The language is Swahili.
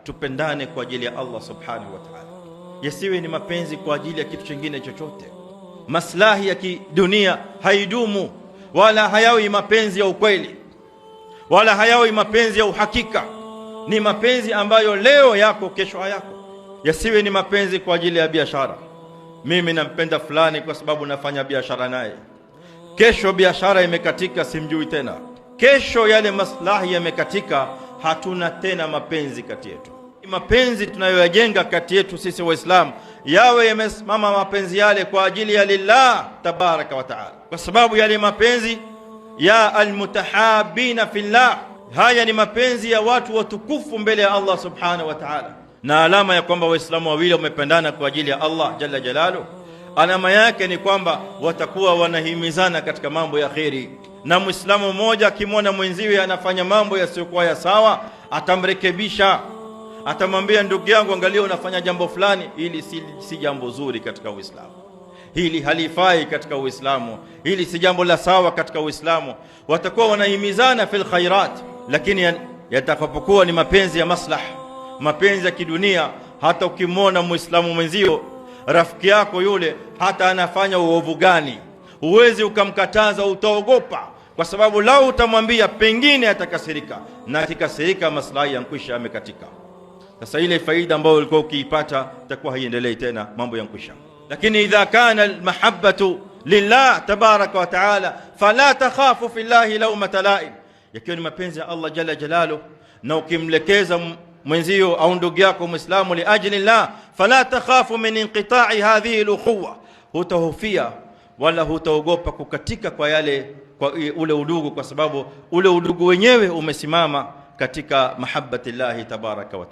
tupendane kwa ajili ya Allah subhanahu wa ta'ala, yasiwe ni mapenzi kwa ajili ya kitu kingine chochote. Maslahi ya kidunia haidumu, wala hayawi mapenzi ya ukweli, wala hayawi mapenzi ya uhakika. Ni mapenzi ambayo leo yako kesho hayako. Yasiwe ni mapenzi kwa ajili ya biashara. Mimi nampenda fulani kwa sababu nafanya biashara naye, kesho biashara imekatika, simjui tena, kesho yale maslahi yamekatika, hatuna tena mapenzi kati yetu. Mapenzi tunayoyajenga kati yetu sisi Waislamu yawe yamesimama mapenzi yale kwa ajili ya lillah tabaraka wa taala, kwa sababu yale mapenzi ya almutahabina fillah, haya ni mapenzi ya watu watukufu mbele ya Allah subhanahu wa ta'ala. Na alama ya kwamba Waislamu wawili wamependana kwa ajili ya Allah jalla jalaluhu, alama yake ni kwamba watakuwa wanahimizana katika mambo ya kheri. Na Muislamu mmoja akimwona mwenziwe anafanya mambo yasiyokuwa ya sawa, atamrekebisha, atamwambia ndugu yangu, angalia unafanya jambo fulani, hili si jambo zuri katika Uislamu, hili halifai katika Uislamu, hili si jambo la sawa katika Uislamu. Watakuwa wanahimizana fil khairat. Lakini yatakapokuwa ni mapenzi ya maslaha, mapenzi ya kidunia, hata ukimwona Muislamu mwenzio, rafiki yako yule, hata anafanya uovu gani, huwezi ukamkataza, utaogopa, kwa sababu lau utamwambia pengine atakasirika, na akikasirika maslahi yankwisha, amekatika. Sasa ile faida ambayo ulikuwa ukiipata itakuwa haiendelei tena, mambo yankwisha. Lakini idha kana almahabbatu lillah tabaraka wa taala fala takhafu fillahi lawmata laim, yakiwa ni mapenzi ya Allah jalla jalaluhu, na ukimlekeza mwenzio au ndugu yako Muislamu li ajli Allah, fala takhafu min inqita'i hadhihi al-ukhuwa, hutahofia wala hutaogopa kukatika kwa ule udugu, kwa sababu ule udugu wenyewe umesimama katika mahabbati Allah tabaraka wa taala.